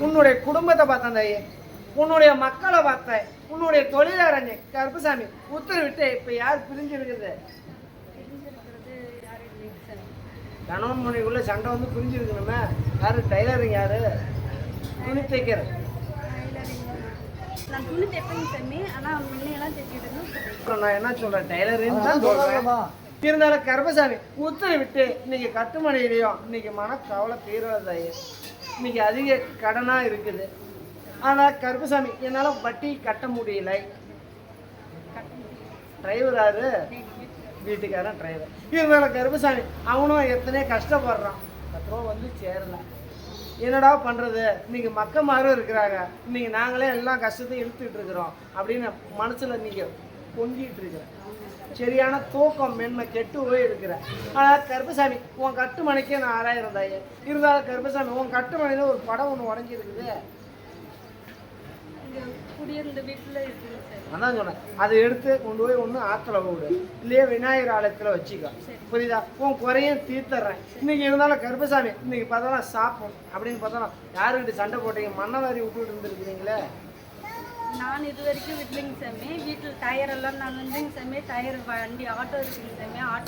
உன்னுடைய குடும்பத்தை பார்த்தேன் தாயே, உன்னுடைய மக்களை பார்த்தேன், உன்னுடைய தொழிலரங்க கருப்பசாமி உத்தரவிட்டு இப்ப யார் பிரிஞ்சிருக்குது? கணவன் மனைவிக்குள்ள சண்டை வந்து பிரிஞ்சிருக்கணுமே. யாரு டைலரிங்? யாரு துணி தைக்கிற? நான் துணி தைப்பேங்க சாமி. ஆனால் முன்னையெல்லாம் தைச்சிட்டு இருந்தோம். நான் என்ன சொல்றேன், டைலரிங் தான் சொல்றேன். இருந்தாலும் கருப்பசாமி உத்தரவிட்டு இன்னைக்கு கட்டுமனையிலையும் இன்னைக்கு மனக்கவலை தீர்வதாயே. இன்னைக்கு அதிக கடனா இருக்குது. ஆனால் கருப்பசாமி என்னால் வட்டி கட்ட முடியல. டிரைவராரு வீட்டுக்காரன் டிரைவர். இருந்தாலும் கருப்பசாமி அவனும் எத்தனையோ கஷ்டப்படுறான். 10 ரூபா வந்து சேரல. என்னடா பண்ணுறது? இன்னைக்கு மக்கமாரும் இருக்கிறாங்க, இன்னைக்கு நாங்களே எல்லாம் கஷ்டத்தை இழுத்துட்டு இருக்கிறோம் அப்படின்னு மனசில் நீங்கள் பொங்கிட்டு இருக்கிற. சரியான தூக்கம் மென்மை கெட்டு போய் இருக்கிற. ஆனால் கருப்பசாமி உன் கட்டுமனைக்கே நான் 6000 தாயே. இருந்தாலும் கருப்பசாமி உன் கட்டுமனையில் ஒரு படம் ஒன்று உடஞ்சிருக்குது. குடியிருந்த வீட்டில் இருக்குது சார். அதான் சொன்னேன், அதை எடுத்து கொண்டு போய் ஒன்று ஆற்றுல விடு, இல்லையே விநாயகர் ஆலயத்தில் வச்சுக்கோ. புரியுதா? உன் குறையும் தீர்த்துறேன். இன்னைக்கு இருந்தாலும் கருப்பசாமி இன்னைக்கு பார்த்தோம்னா சாப்பிடும் அப்படின்னு பார்த்தோம்னா யாருக்கிட்ட சண்டை போட்டீங்க? மண்ணவாரி விட்டுட்டு இருந்துருக்குறீங்களே. நான் இது வரைக்கும் விட்டுலைங்க சாமி. வீட்டில் டயர் எல்லாம் நான் வந்துங்க சாமி. டயர் வண்டி ஆட்டோ இருக்குங்க சாமி. ஆட்டோ